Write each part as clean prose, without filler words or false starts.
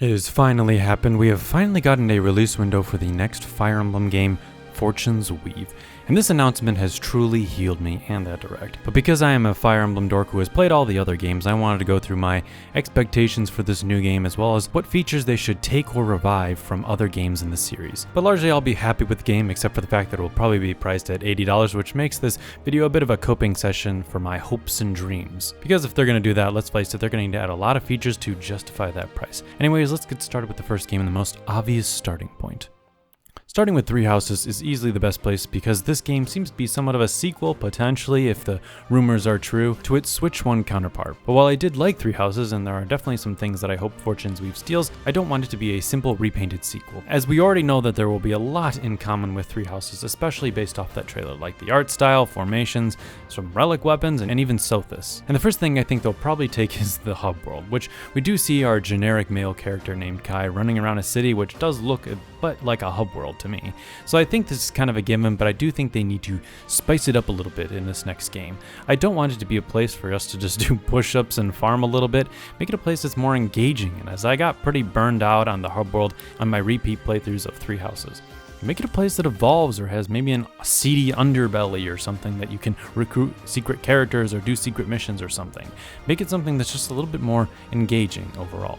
It has finally happened. We have finally gotten a release window for the next Fire Emblem game, Fortune's Weave. And this announcement has truly healed me and that direct. But because I am a Fire Emblem dork who has played all the other games, I wanted to go through my expectations for this new game as well as what features they should take or revive from other games in the series. But largely I'll be happy with the game except for the fact that it will probably be priced at $80, which makes this video a bit of a coping session for my hopes and dreams. Because if they're going to do that, let's face it, they're going to need to add a lot of features to justify that price. Anyways, let's get started with the first game and the most obvious starting point. Starting with Three Houses is easily the best place because this game seems to be somewhat of a sequel, potentially, if the rumors are true, to its Switch 1 counterpart. But while I did like Three Houses, and there are definitely some things that I hope Fortune's Weave steals, I don't want it to be a simple repainted sequel, as we already know that there will be a lot in common with Three Houses, especially based off that trailer, like the art style, formations, some relic weapons, and even Sothis. And the first thing I think they'll probably take is the hub world, which we do see our generic male character named Kai running around a city, which does look but like a hub world to me. So I think this is kind of a given, but I do think they need to spice it up a little bit in this next game. I don't want it to be a place for us to just do push-ups and farm a little bit. Make it a place that's more engaging, and as I got pretty burned out on the hub world on my repeat playthroughs of Three Houses. Make it a place that evolves or has maybe a seedy underbelly or something that you can recruit secret characters or do secret missions or something. Make it something that's just a little bit more engaging overall.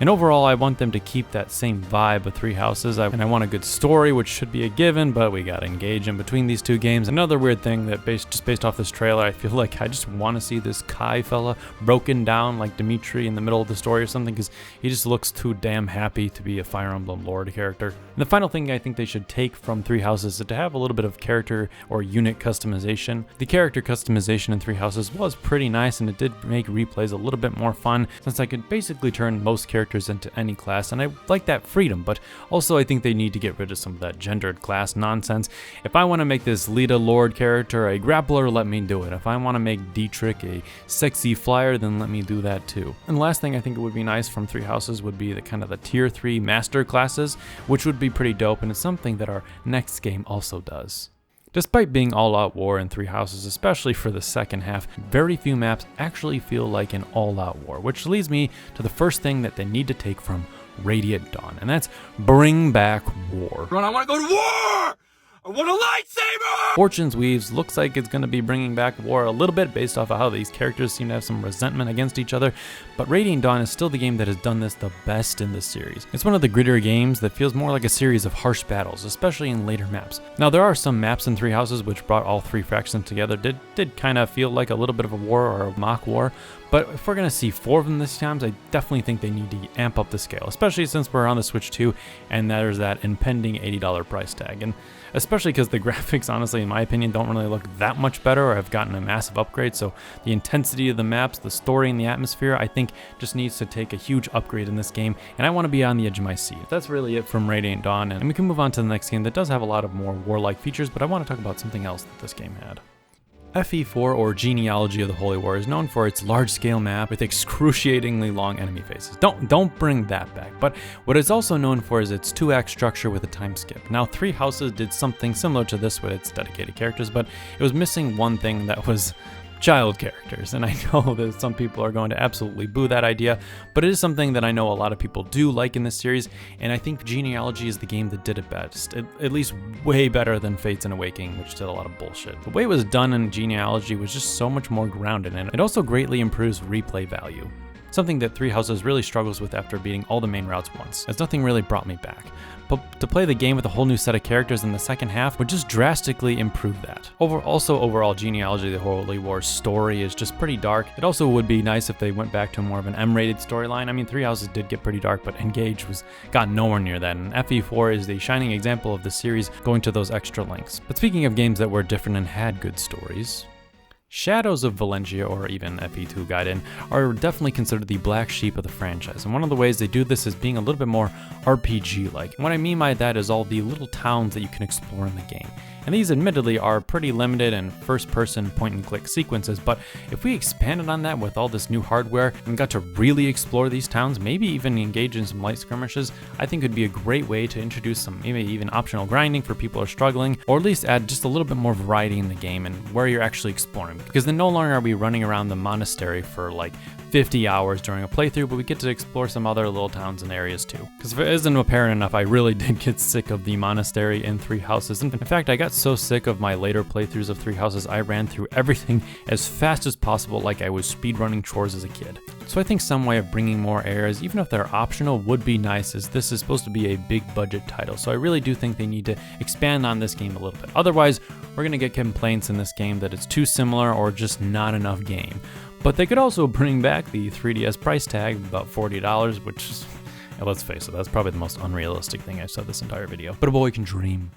And overall, I want them to keep that same vibe of Three Houses, and I want a good story, which should be a given, but we gotta engage in between these two games. Another weird thing that just based off this trailer, I feel like I just want to see this Kai fella broken down like Dimitri in the middle of the story or something, because he just looks too damn happy to be a Fire Emblem Lord character. And the final thing I think they should take from Three Houses is to have a little bit of character or unit customization. The character customization in Three Houses was pretty nice, and it did make replays a little bit more fun, since I could basically turn most characters into any class, and I like that freedom, but also I think they need to get rid of some of that gendered class nonsense. If I want to make this Lita Lord character a grappler, let me do it. If I want to make Dietrich a sexy flyer, then let me do that too. And the last thing I think it would be nice from Three Houses would be the kind of the tier 3 master classes, which would be pretty dope, and it's something that our next game also does. Despite being all-out war in Three Houses, especially for the second half, very few maps actually feel like an all-out war, which leads me to the first thing that they need to take from Radiant Dawn, and that's bring back war. I want to go to war! I want a lightsaber! Fortune's Weaves looks like it's going to be bringing back war a little bit based off of how these characters seem to have some resentment against each other, but Radiant Dawn is still the game that has done this the best in the series. It's one of the grittier games that feels more like a series of harsh battles, especially in later maps. Now there are some maps in Three Houses which brought all three factions together, did kind of feel like a little bit of a war or a mock war, but if we're going to see 4 of them this time, I definitely think they need to amp up the scale, especially since we're on the Switch 2 and there's that impending $80 price tag. And especially because the graphics, honestly, in my opinion, don't really look that much better or have gotten a massive upgrade. So the intensity of the maps, the story, and the atmosphere, I think just needs to take a huge upgrade in this game. And I want to be on the edge of my seat. That's really it from Radiant Dawn. And we can move on to the next game that does have a lot of more warlike features, but I want to talk about something else that this game had. FE4, or Genealogy of the Holy War, is known for its large-scale map with excruciatingly long enemy faces. Don't bring that back. But what it's also known for is its 2-act structure with a time skip. Now, Three Houses did something similar to this with its dedicated characters, but it was missing one thing that was child characters, and I know that some people are going to absolutely boo that idea, but it is something that I know a lot of people do like in this series, and I think Genealogy is the game that did it best, at least way better than Fates and Awakening, which did a lot of bullshit. The way it was done in Genealogy was just so much more grounded, and it also greatly improves replay value. Something that Three Houses really struggles with after beating all the main routes once, as nothing really brought me back. But to play the game with a whole new set of characters in the second half would just drastically improve that. Overall, Genealogy of the Holy War story is just pretty dark. It also would be nice if they went back to more of an M-rated storyline. I mean, Three Houses did get pretty dark, but Engage got nowhere near that, and FE4 is the shining example of the series going to those extra lengths. But speaking of games that were different and had good stories, Shadows of Valentia, or even FE2 Gaiden, are definitely considered the black sheep of the franchise, and one of the ways they do this is being a little bit more RPG-like. And what I mean by that is all the little towns that you can explore in the game. And these admittedly are pretty limited and first-person point-and-click sequences, but if we expanded on that with all this new hardware and got to really explore these towns, maybe even engage in some light skirmishes, I think it would be a great way to introduce some maybe even optional grinding for people who are struggling, or at least add just a little bit more variety in the game and where you're actually exploring. Because then no longer are we running around the monastery for like 50 hours during a playthrough, but we get to explore some other little towns and areas too. Because if it isn't apparent enough, I really did get sick of the monastery and Three Houses. In fact, I got so sick of my later playthroughs of Three Houses, I ran through everything as fast as possible like I was speedrunning chores as a kid. So I think some way of bringing more areas, even if they're optional, would be nice, as this is supposed to be a big budget title. So I really do think they need to expand on this game a little bit. Otherwise, we're going to get complaints in this game that it's too similar or just not enough game. But they could also bring back the 3DS price tag, about $40, which is, let's face it, that's probably the most unrealistic thing I've said this entire video. But a boy can dream.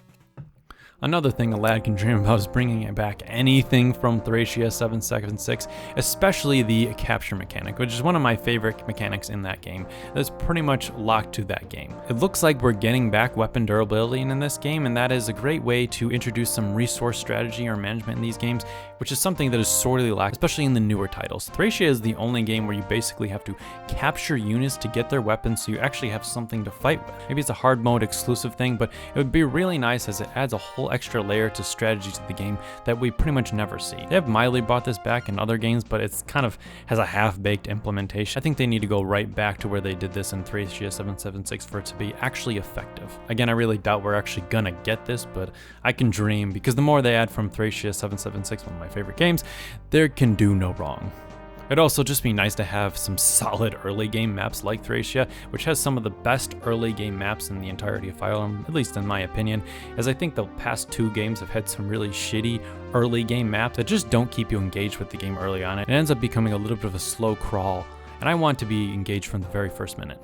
Another thing a lad can dream about is bringing back anything from Thracia 776, especially the capture mechanic, which is one of my favorite mechanics in that game. That's pretty much locked to that game. It looks like we're getting back weapon durability in this game, and that is a great way to introduce some resource strategy or management in these games, which is something that is sorely lacked, especially in the newer titles. Thracia is the only game where you basically have to capture units to get their weapons, so you actually have something to fight with. Maybe it's a hard mode exclusive thing, but it would be really nice as it adds a whole extra layer to strategy to the game that we pretty much never see. They have mildly brought this back in other games, but it's kind of has a half-baked implementation. I think they need to go right back to where they did this in Thracia 776 for it to be actually effective. Again, I really doubt we're actually gonna get this, but I can dream, because the more they add from Thracia 776, one of my favorite games, there can do no wrong. It'd also just be nice to have some solid early game maps like Thracia, which has some of the best early game maps in the entirety of Fire Emblem, at least in my opinion, as I think the past 2 games have had some really shitty early game maps that just don't keep you engaged with the game early on. It ends up becoming a little bit of a slow crawl, and I want to be engaged from the very first minute.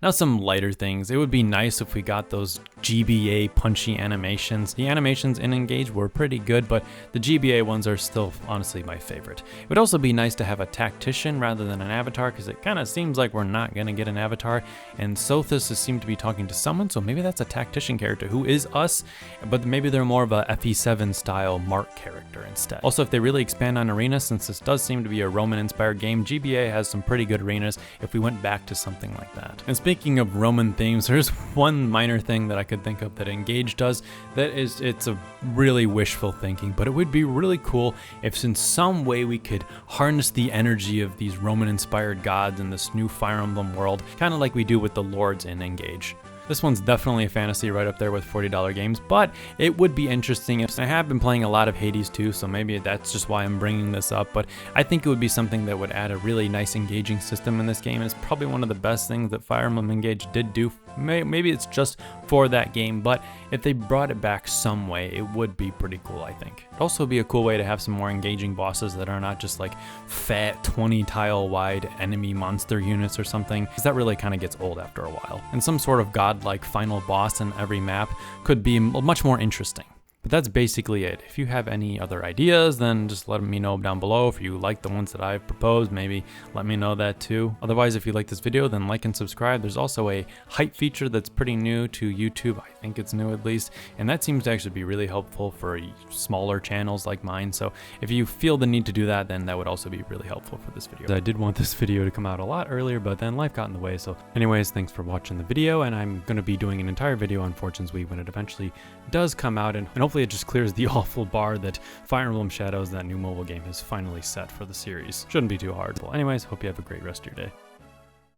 Now some lighter things. It would be nice if we got those GBA punchy animations. The animations in Engage were pretty good, but the GBA ones are still honestly my favorite. It would also be nice to have a tactician rather than an avatar, because it kind of seems like we're not going to get an avatar, and Sothis seemed to be talking to someone, so maybe that's a tactician character who is us, but maybe they're more of a FE7 style Mark character instead. Also, if they really expand on arenas, since this does seem to be a Roman inspired game, GBA has some pretty good arenas if we went back to something like that. And speaking of Roman themes, there's one minor thing that I could think of that Engage does that is, it's a really wishful thinking, but it would be really cool if in some way we could harness the energy of these Roman inspired gods in this new Fire Emblem world, kind of like we do with the lords in Engage. This one's definitely a fantasy right up there with $40 games, but it would be interesting if I have been playing a lot of Hades too, so maybe that's just why I'm bringing this up, but I think it would be something that would add a really nice engaging system in this game. It's probably one of the best things that Fire Emblem Engage did do. Maybe it's just for that game, but if they brought it back some way, it would be pretty cool, I think. It'd also be a cool way to have some more engaging bosses that are not just like fat 20 tile wide enemy monster units or something, because that really kind of gets old after a while. And some sort of godlike final boss in every map could be much more interesting. But that's basically it. If you have any other ideas, then just let me know down below. If you like the ones that I've proposed, maybe let me know that too. Otherwise, if you like this video, then like and subscribe. There's also a hype feature that's pretty new to YouTube. I think it's new at least, and that seems to actually be really helpful for smaller channels like mine. So if you feel the need to do that, then that would also be really helpful for this video. I did want this video to come out a lot earlier, but then life got in the way. So anyways, thanks for watching the video, and I'm going to be doing an entire video on Fortune's Weave when it eventually does come out, and hopefully it just clears the awful bar that Fire Emblem Shadows, that new mobile game, has finally set for the series. Shouldn't be too hard. Well, anyways, hope you have a great rest of your day.